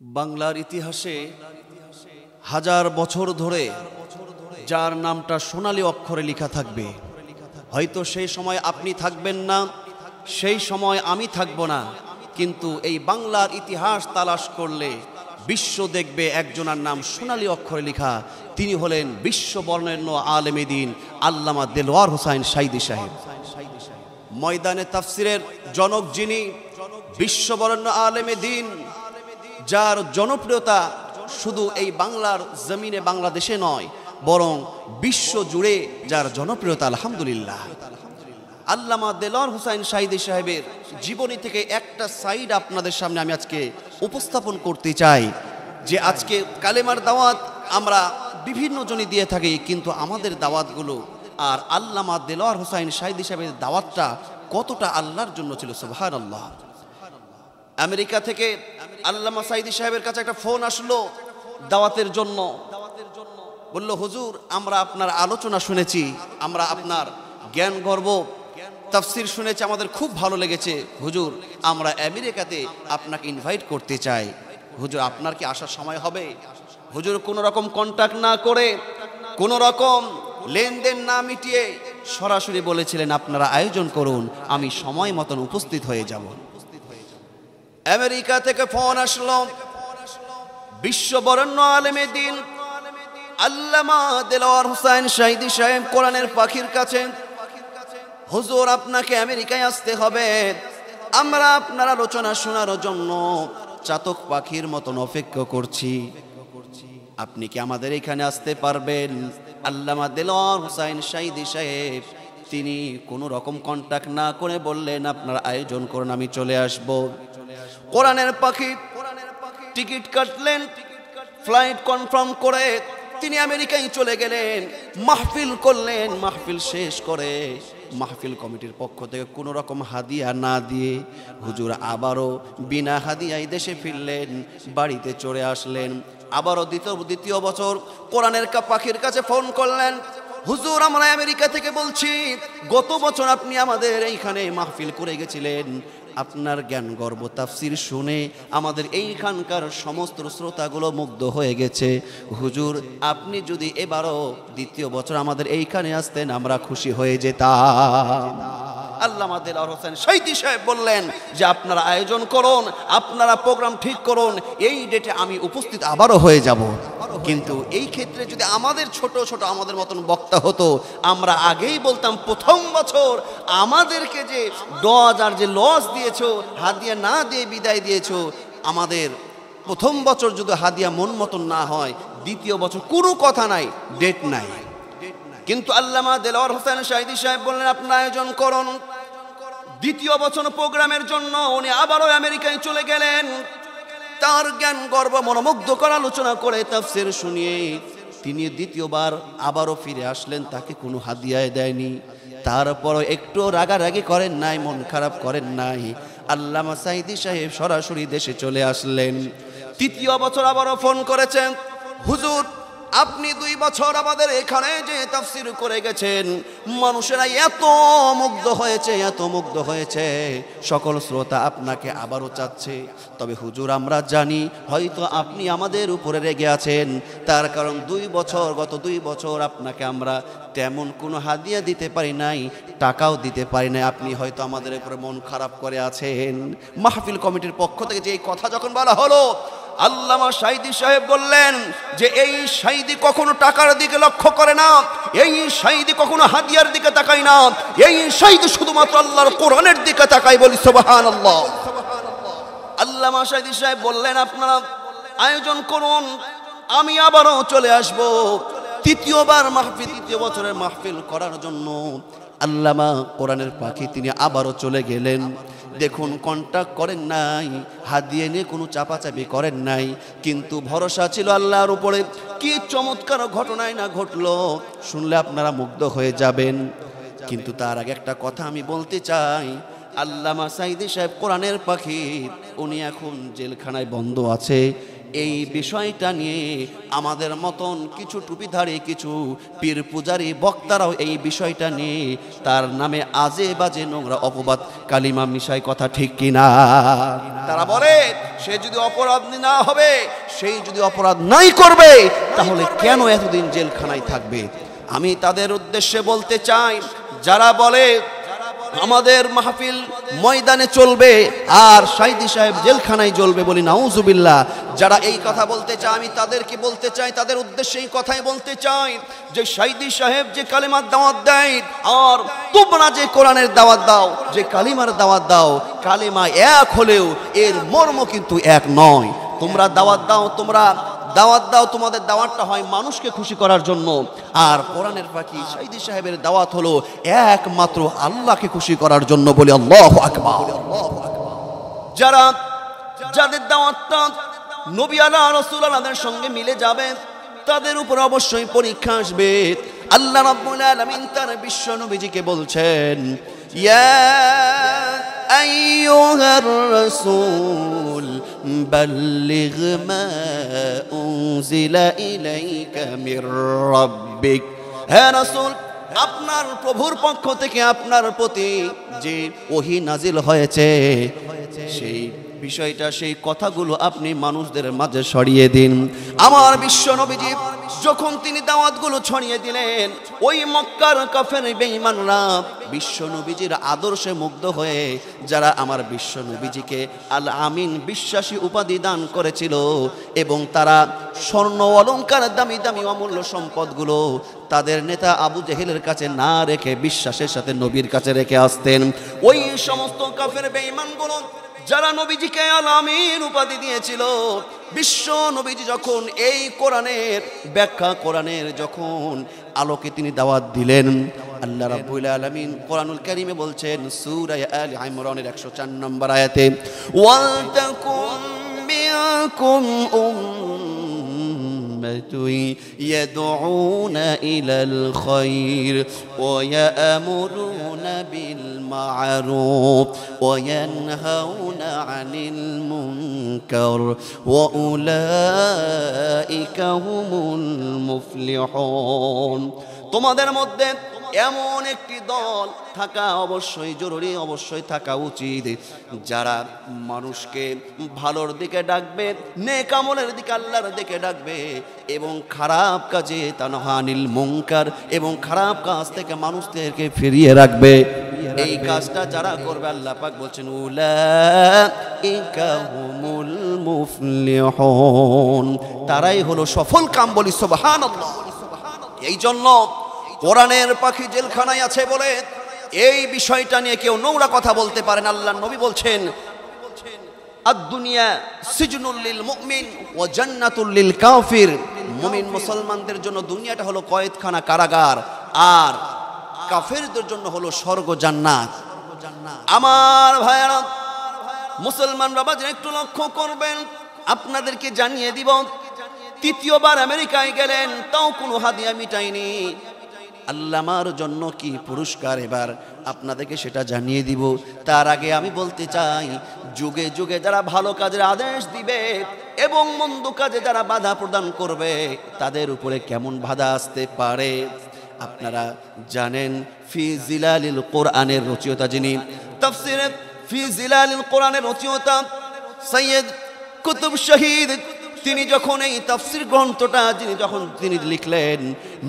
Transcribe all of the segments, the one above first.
বাংলার ইতিহাসে হাজার বছর ধরে যার নামটা সোনালী অক্ষরে লেখা থাকবে, হয়তো সেই সময় আপনি থাকবেন না, সেই সময় আমি থাকব না, কিন্তু এই বাংলার ইতিহাস তালাশ করলে বিশ্ব দেখবে একজনের নাম সোনালী অক্ষরে লেখা। তিনি হলেন বিশ্ববরেণ্য আলেমে দ্বীন আল্লামা দেলোয়ার হোসাইন সাঈদী সাহেব। ময়দানে তাফসিরের জনক যিনি, বিশ্ববরেণ্য আলেমে দ্বীন, যার জনপ্রিয়তা শুধু এই বাংলার জমিনে বাংলাদেশে নয় বরং বিশ্ব জুড়ে যার জনপ্রিয়তা, আলহামদুলিল্লাহ। আল্লামা দেলোয়ার হোসাইন সাঈদী সাহেবের জীবনী থেকে একটা সাইড আপনাদের সামনে আমি আজকে উপস্থাপন করতে চাই। যে আজকে কালেমার দাওয়াত আমরা বিভিন্ন জনই দিয়ে থাকি, কিন্তু আমাদের দাওয়াতগুলো আর আল্লামা দেলোয়ার হোসাইন সাঈদী সাহেবের দাওয়াতটা কতটা আল্লাহর জন্য ছিল, সুবহানাল্লাহ। আমেরিকা থেকে আল্লামা সাঈদী সাহেবের কাছে একটা ফোন আসলো দাওয়াতের জন্য। বলল, হুজুর, আমরা আপনার আলোচনা শুনেছি, আমরা আপনার জ্ঞান গর্ব তাফসির শুনেছি, আমাদের খুব ভালো লেগেছে। হুজুর, আমরা আমেরিকাতে আপনাকে ইনভাইট করতে চাই। হুজুর, আপনার কি আসার সময় হবে? হুজুর কোনো রকম কন্ট্যাক্ট না করে, কোনো রকম লেনদেন না মিটিয়ে সরাসরি বলেছিলেন, আপনারা আয়োজন করুন, আমি সময় মতন উপস্থিত হয়ে যাব। আমেরিকা থেকে ফোন আসলো বিশ্ববরেণ্য আলেমে দ্বীন আল্লামা দেলোয়ার হোসাইন সাঈদী সাহেব কোরআনের পাখির কাছে। হুজুর, আপনাকে আমেরিকায় আসতে হবে, আমরা আপনার আলোচনা শোনার জন্য চাতক পাখির মতন অপেক্ষা করছি, আপনি কি আমাদের এখানে আসতে পারবেন? আল্লামা দেলোয়ার হোসাইন সাঈদী সাহেব তিনি কোনো রকম কন্ট্যাক্ট না করে বললেন, আপনার আয়োজন করুন, আমি চলে আসব। কোরআনের পাখি টিকিট কাটলেন, ফ্লাইট কনফার্ম করে তিনি আমেরিকায় চলে গেলেন। মাহফিল করলেন, মাহফিল শেষ করে মাহফিল কমিটির পক্ষ থেকে কোনো রকম হাদিয়া না দিয়ে হুজুর আবারও বিনা হাদিয়ায় দেশে ফিরলেন, বাড়িতে চলে আসলেন। আবারও দ্বিতীয় বছর কোরআনের পাখির কাছে ফোন করলেন, হুজুর, আমরা আমেরিকা থেকে বলছি, গত বছর আপনি আমাদের এইখানে মাহফিল করে গেছিলেন, আপনার জ্ঞান গর্ব তাফসির শুনে আমাদের এইখানকার সমস্ত শ্রোতাগুলো মুগ্ধ হয়ে গেছে। হুজুর, আপনি যদি এবারও দ্বিতীয় বছর আমাদের এইখানে আসতেন, আমরা খুশি হয়ে যেতাম। আল্লামা দেলোয়ার হোসাইন সাঈদী সাহেব বললেন যে আপনারা আয়োজন করুন, আপনারা প্রোগ্রাম ঠিক করুন, এই ডেটে আমি উপস্থিত আবারও হয়ে যাব। কিন্তু এই ক্ষেত্রে যদি আমাদের ছোট ছোট আমাদের মতন বক্তা হতো, আমরা আগেই বলতাম, প্রথম বছর আমাদেরকে যে 10,000 যে লস দিয়েছো, হাদিয়া না দিয়ে বিদায় দিয়েছো, আমাদের প্রথম বছর যদি হাদিয়া মন মতন না হয়, দ্বিতীয় বছর কোনো কথা নাই, ডেট নাই। কিন্তু আল্লামা দেলোয়ার হোসাইন সাঈদী সাহেব বললেন, আপনার আয়োজন করুন। দ্বিতীয় বছর প্রোগ্রামের জন্য উনি আবারও আমেরিকায় চলে গেলেন। তার জ্ঞান গর্ব মনোমুগ্ধকর আলোচনা করে তাফসির শুনিয়ে তিনি দ্বিতীয়বার আবারও ফিরে আসলেন, তাকে কোনো হাদিয়ায় দেয়নি। তারপরও একটু রাগারাগি করেন নাই, মন খারাপ করেন নাই। আল্লামা সাঈদী সাহেব সরাসরি দেশে চলে আসলেন। তৃতীয় বছর আবারও ফোন করেছেন, হুজুর, আপনি 2 বছর আমাদের এখানে যে তাফসির করে গেছেন, মানুষেরা এত মুগ্ধ হয়েছে, এত মুগ্ধ হয়েছে, সকল শ্রোতা আপনাকে আবারও চাচ্ছে। তবে হুজুর, আমরা জানি হয়তো আপনি আমাদের উপরে রেগে আছেন, তার কারণ গত 2 বছর আপনাকে আমরা তেমন কোনো হাদিয়া দিতে পারি নাই, টাকাও দিতে পারি নাই, আপনি হয়তো আমাদের উপরে মন খারাপ করে আছেন। মাহফিল কমিটির পক্ষ থেকে যে এই কথা যখন বলা হলো, আল্লামা সাঈদী সাহেব বললেন যে এই সাঈদী কখনো টাকার দিকে লক্ষ্য করে না, এই সাঈদী কখনো হাদিয়ার দিকে তাকায় না, এই সাঈদী শুধুমাত্র আল্লাহর কোরআনের দিকে তাকায়। বলি সুবহানাল্লাহ। আল্লামা সাঈদী সাহেব বললেন, আপনারা আয়োজন করুন, আমি আবারও চলে আসব। তৃতীয় বছরের মাহফিল করার জন্য আল্লামা কোরআনের পাখি তিনি আবারও চলে গেলেন। দেখুন, কন্ট্যাক্ট করেন নাই, হাদিয়া নিয়ে কোনো চাপাচাপি করেন নাই, কিন্তু ভরসা ছিল আল্লাহর উপরে। কি চমৎকার ঘটনায় না ঘটলো, শুনলে আপনারা মুগ্ধ হয়ে যাবেন। কিন্তু তার আগে একটা কথা আমি বলতে চাই, আল্লামা সাঈদী সাহেব কোরআনের পাখি, উনি এখন জেলখানায় বন্ধ আছে। এই বিষয়টা নিয়ে আমাদের মতন কিছু টুপিধারী কিছু পীর পূজারী বক্তারাও এই বিষয়টা নিয়ে তার নামে আজে বাজে নোংরা অপবাদ কালিমা মিশাই, কথা ঠিক কিনা? তারা বলে সে যদি অপরাধ না হবে, সেই যদি অপরাধ নাই করবে, তাহলে কেন এতদিন জেলখানায় থাকবে? আমি তাদের উদ্দেশ্যে বলতে চাই, যারা বলে আমাদের মাহফিল ময়দানে চলবে আর সাইদি সাহেব জেলখানায় জ্বলবে, বলি নাউজুবিল্লাহ। যারা এই কথা বলতে চায়, আমি তাদেরকে বলতে চাই, তাদের উদ্দেশ্যে এই কথাই বলতে চাই যে সাইদি সাহেব যে কালিমার দাওয়াত দেয় আর তোমরা যে কোরআনের দাওয়াত দাও, যে কালিমার দাওয়াত দাও, কালিমা এক হলেও এর মর্ম কিন্তু এক নয়। তোমরা দাওয়াত দাও, তোমাদের দাওয়াতটা হয় মানুষকে খুশি করার জন্য, আর কোরআনের পাখি সাইদি সাহেবের দাওয়াত হলো একমাত্র আল্লাহকে খুশি করার জন্য, বলি আল্লাহু আকবার। যাদের দাওয়াতটা নবী আল্লাহ রাসূল আল্লাহর সঙ্গে মিলে যাবে, তাদের উপর অবশ্যই পরীক্ষা আসবে। আল্লাহ রাব্বুল আলামিন তার বিশ্ব নবীজিকে বলছেন, ইয়া আইয়ুহার রাসূল বাল্লিগ মা উনজিলা ইলাইকা মির রাব্বিক। হে রাসূল, আপনার প্রভুর পক্ষ থেকে আপনার প্রতি যে ওহী নাজিল হয়েছে, সেই বিষয়টা, সেই কথাগুলো আপনি মানুষদের মাঝে ছড়িয়ে দিন। আমার বিশ্ব নবীজি যখন তিনি দাওয়াতগুলো ছড়িয়ে দিলেন, ওই মক্কার কাফের বেঈমানরা বিশ্ব নবীজির আদর্শে মুগ্ধ হয়ে, যারা আমার বিশ্ব নবীজিকে আল আমিন বিশ্বাসী উপাধি দান করেছিল, এবং তারা স্বর্ণ অলংকার দামি দামি অমূল্য সম্পদগুলো তাদের নেতা আবু জেহেলের কাছে না রেখে বিশ্বাসের সাথে নবীর কাছে রেখে আসতেন, ওই সমস্ত কাফের বেঈমানগুলো যারা নবীজিকে আল আমিন উপাধি দিয়েছিল, বিশ্ব নবীজি যখন এই কোরআনের ব্যাখ্যা, কোরআনের যখন আলোকে তিনি দাওয়াত দিলেন, আল্লাহ রাব্বুল আলামিন কোরআনুল কারীমে বলছেন সূরা আলে ইমরানের 104 নম্বর আয়াতে, ওয়াল তাকুম মিনকুম উম্মাতুন ইয়াদউনা ইলাল খায়র ওয়া ইয়া'মুরুনা বিল মা'রুফ ওয়া ইয়ানহাউনা আনিল মুনকার ওয়া উলাইকা হুমুল মুফলিহুন। তোমাদের মধ্যে এমন একটি দল থাকা অবশ্যই জরুরি, অবশ্যই থাকা উচিত, যারা মানুষকে ভালোর দিকে ডাকবে, নেক আমলের দিকে, আল্লাহর দিকে ডাকবে, এবং খারাপ কাজে তানহানিল মুনকার, এবং খারাপ কাজ থেকে মানুষদেরকে ফিরিয়ে রাখবে। এই কাজটা যারা করবে, আল্লাহ পাক বলছেন উলাইকা হুমুল মুফলিহুন, তারাই হলো সফল কাম, বলি সুবহানাল্লাহ। এই জন্য কোরআনের পাখি জেলখানায় আছে বলে এই বিষয়টা নিয়ে কেউ নোংরা কথা বলতে পারেন। আল্লাহর নবী বলছেন আদ-দুনিয়া সিজনুল লিল মুমিন ওয়া জান্নাতুল লিল কাফির। মুমিন মুসলমানদের জন্য দুনিয়াটা হলো কয়েদখানা, কারাগার, আর কাফেরদের জন্য হলো স্বর্গ, জান্নাত। আমার ভাইরা মুসলমান বাবা, একটু লক্ষ্য করবেন, আপনাদেরকে জানিয়ে দিব, তৃতীয়বার আমেরিকায় গেলেন, তাও কোনো হাদিয়া মিটাইনি। আল্লামার জন্য কি পুরস্কার, এবার আপনাদেরকে সেটা জানিয়ে দিব। তার আগে আমি বলতে চাই, যুগে যুগে যারা ভালো কাজের আদেশ দিবে এবং মন্দ কাজে যারা বাধা প্রদান করবে, তাদের উপরে কেমন বাধা আসতে পারে আপনারা জানেন। ফি জিলালিল কোরআনের রচয়িতা, যিনি তাফসিরে ফি জিলালিল কোরআনের রচয়িতা সৈয়দ কুতুব শহীদ, তিনি যখন এই তাফসির গ্রন্থটা তিনি লিখলেন,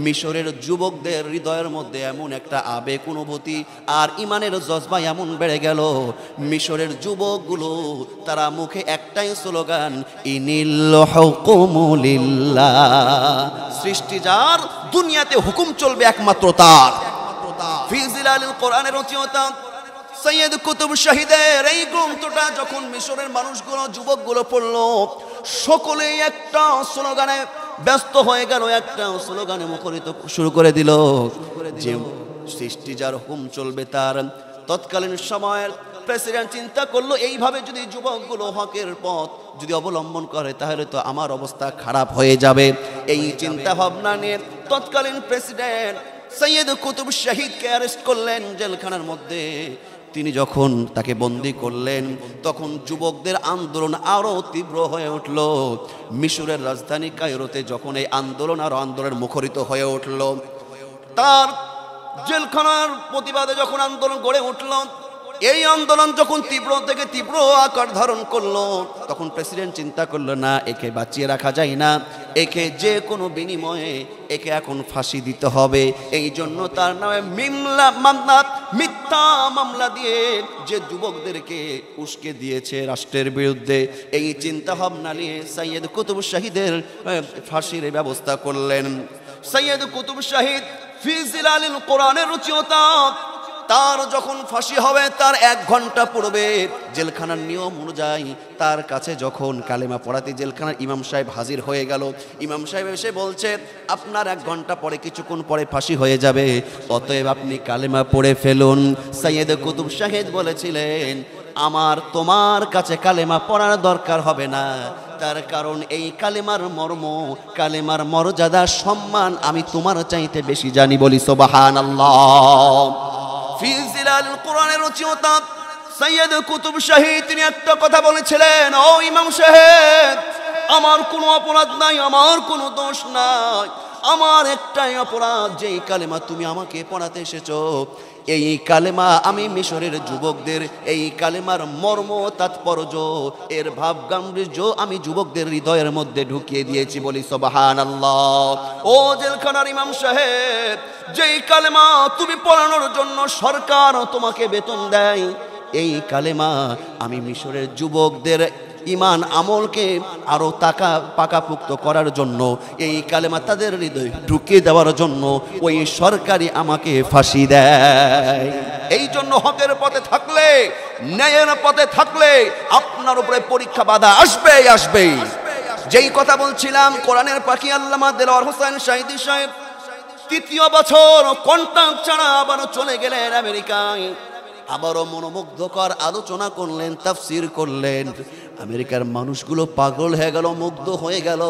মিশরের যুবকদের হৃদয়ের মধ্যে এমন একটা আবেগ, অনুভূতি আর ইমানের জজবা এমন বেড়ে গেল, মিশরের যুবকগুলো তারা মুখে একটাই স্লোগান, ইনিল হুকুমু লিল্লাহ, সৃষ্টি যার, দুনিয়াতে হুকুম চলবে একমাত্র তার। ফি জিলালিল কোরআনের রচয়িতা সৈয়দ কুতুব শহীদের এই গ্রন্থটা যখন মিশরের মানুষগুলো, যুবকগুলো পড়লো, সকলেই একটা স্লোগানে ব্যস্ত হয়ে গেল, একটা স্লোগানে মুখরিত শুরু করে দিল যে সৃষ্টি যার হুকুম চলবে তার। তৎকালীন সময়ের প্রেসিডেন্ট চিন্তা করলো, এইভাবে যদি যুবকগুলো হকের পথ যদি অবলম্বন করে, তাহলে তো আমার অবস্থা খারাপ হয়ে যাবে। এই চিন্তা ভাবনা নিয়ে তৎকালীন প্রেসিডেন্ট সৈয়দ কুতুব শহীদকে অ্যারেস্ট করলেন জেলখানার মধ্যে। তিনি যখন তাকে বন্দী করলেন তখন যুবকদের আন্দোলন আরো তীব্র হয়ে উঠল। মিশরের রাজধানী কায়রোতে যখন এই আন্দোলন আরো আন্দোলনের মুখরিত হয়ে উঠল, তার জেলখানার প্রতিবাদে যখন আন্দোলন গড়ে উঠল, এই আন্দোলন যখন তীব্র থেকে তীব্র আকার ধারণ করলো, তখন প্রেসিডেন্ট চিন্তা করলো, না, একে বাঁচিয়ে রাখা যায় না, একে যে কোনো বিনিময়ে একে এখন ফাঁসি দিতে হবে। এই জন্য তার নামে মিথ্যা মামলা দিয়ে যে যুবকদেরকে উস্কে দিয়েছে রাষ্ট্রের বিরুদ্ধে, এই চিন্তা ভাবনা নিয়ে সৈয়দ কুতুব শাহিদের ফাঁসির ব্যবস্থা করলেন। সৈয়দ কুতুব শাহিদ ফি জিলালিল কোরআনের রচয়িতা, তার যখন ফাঁসি হবে তার 1 ঘন্টা পূর্বে জেলখানার নিয়ম অনুযায়ী তার কাছে যখন কালেমা পড়াতে জেলখানার ইমাম সাহেব হাজির হয়ে গেল, ইমাম সাহেব এসে বলছে, আপনার 1 ঘন্টা পরে, কিছুক্ষণ পরে ফাঁসি হয়ে যাবে, অতএব আপনি কালেমা পড়ে ফেলুন। সৈয়দ কুতুব শাহিদ বলেছিলেন, আমার তোমার কাছে কালেমা পড়ার দরকার হবে না, তার কারণ এই কালেমার মর্ম, কালেমার মর্যাদা, সম্মান আমি তোমার চাইতে বেশি জানি। বলি সুবহানাল্লাহ। ফি জিলালিল কোরআনের রচয়িতা সৈয়দ কুতুব শাহিদ তিনি একটা কথা বলেছিলেন, ও ইমাম সাহেব, আমার কোনো অপরাধ নাই, আমার কোনো দোষ নাই, আমার একটাই অপরাধ, যেই কালেমা তুমি আমাকে পড়াতে এসেছো, এই কালেমা আমি মিশরের যুবকদের এই কালেমার মর্ম, তাৎপর্য, এর ভাব গাম্ভীর্য আমি যুবকদের হৃদয়ের মধ্যে ঢুকিয়ে দিয়েছি। বলি সুবহানাল্লাহ। ও জেলখানার ইমাম সাহেব, যেই কালেমা তুমি পড়ানোর জন্য সরকার তোমাকে বেতন দেয়, এই কালেমা আমি মিশরের যুবকদের ইমান আমলকে আরো পাকাপুক্ত করার জন্য, এই কালেমা তাদের হৃদয়ে ঢুকিয়ে দেওয়ার জন্য ওই সরকারি আমাকে ফাঁসি দেয়। এই জন্য হকের পথে থাকলে, ন্যায়ের পথে থাকলে আপনার উপরে পরীক্ষা বাধা আসবে। যেই কথা বলছিলাম, কোরআনের পাখি আল্লামা দেলোয়ার হোসেন শাহিদি সাহেব 3য় বছর কন্ট্রাক্ট ছাড়া আবারও চলে গেলেন আমেরিকায়। আবারও মনোমুগ্ধকর আলোচনা করলেন, তাফসির করলেন। আমেরিকার মানুষগুলো পাগল হয়ে গেল, মুগ্ধ হয়ে গেল,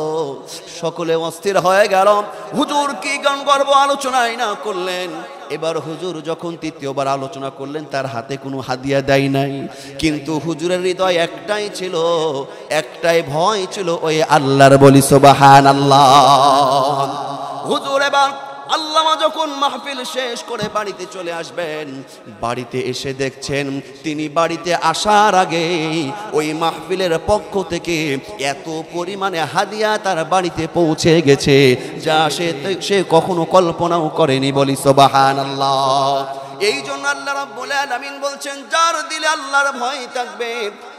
সকলে অস্থির হয়ে গেল। হুজুর কি গান গর্ব আলোচনাই না করলেন। এবার হুজুর যখন 3য়বার আলোচনা করলেন, তার হাতে কোনো হাদিয়া দেয় নাই, কিন্তু হুজুরের হৃদয় একটাই ছিল, একটাই ভয় ছিল, ওই আল্লাহর। বলি সুবহানাল্লাহ। হুজুর এবার আল্লামা যখন মাহফিল শেষ করে বাড়িতে চলে আসবেন, বাড়িতে এসে দেখছেন তিনি বাড়িতে আসার আগে ওই মাহফিলের পক্ষ থেকে এত পরিমাণে হাদিয়া তার বাড়িতে পৌঁছে গেছে, যা সে কখনো কল্পনাও করেনি। বলি সুবহানাল্লাহ। এই জন্য আল্লাহ রাব্বুল আলামিন বলছেন, যার দিলে আল্লাহর ভয় থাকবে,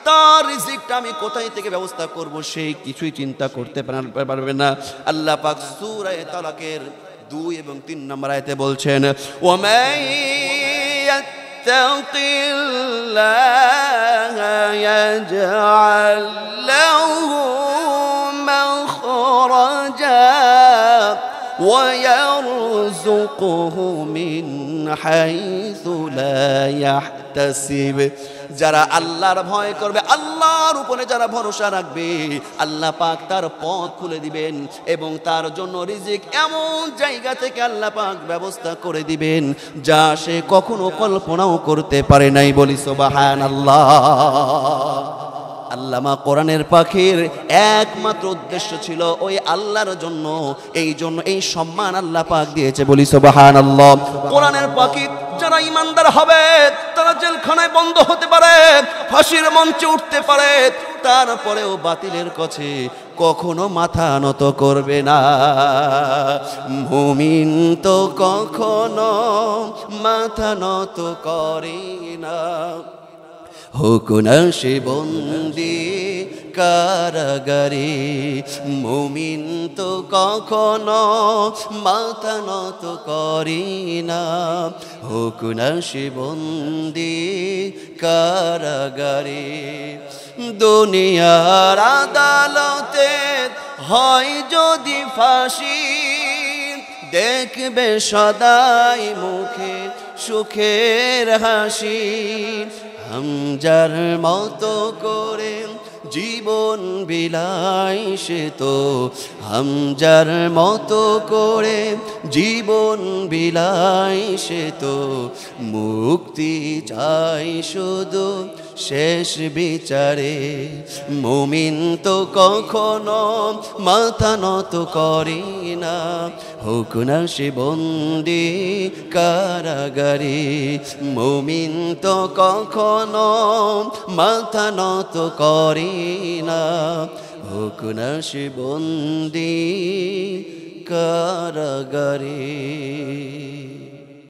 তার রিজিকটা আমি কোথায় থেকে ব্যবস্থা করব, সেই কিছুই চিন্তা করতে পারবে না। আল্লাহ পাক সূরা তালাকের 2 এবং 3 নম্বর আয়াতে বলছেন, ওয়ামান ইয়াত্তাকিল্লাহা ইয়াজআল লাহু মাখরাজা ওয়া ইয়ারযুকুহু মিন হাইসু লা ইয়াহতাসিব। যারা আল্লাহর ভয় করবে, আল্লাহর উপরে যারা ভরসা রাখবে, আল্লাহ পাক তার পথ খুলে দিবেন এবং তার জন্য রিজিক এমন জায়গা থেকে আল্লাহ পাক ব্যবস্থা করে দিবেন, যা সে কখনো কল্পনাও করতে পারে নাই। বলি সুবহানাল্লাহ। আল্লামা কোরআনের পাখির একমাত্র উদ্দেশ্য ছিল ওই আল্লাহর জন্য, এই জন্য এই সম্মান আল্লাহ পাক দিয়েছে। বলি সুবহানাল্লাহ। কোরআনের পাখি যারা ইমানদার হবে, তারা জেলখানায় বন্ধ হতে পারে, ফাঁসির মঞ্চে উঠতে পারে, তারপরেও বাতিলের কাছে কখনো মাথা নত করবে না। মুমিন তো কখনো মাথা নত করে না, হোক না সে বন্দি কারাগারে। মুমিন তো কখনো মাথা নত করে না, হোক না সে বন্দি কারাগারে। দুনিয়ার আদালতে হয় যদি ফাঁসি, দেখবে সদাই মুখে সুখের হাসি। হামজার মতো করে জীবন বিলাই সে তো হামজার মতো করে জীবন বিলাই সে তো মুক্তি চাই শুধু শেষ বিচারে মুমিন তো কখনো মাথা নত করি না হোক না সে বন্দি কারাগারে মুমিন তো কখনো মাথা নত করি না হোক না সে বন্দি কারাগারে।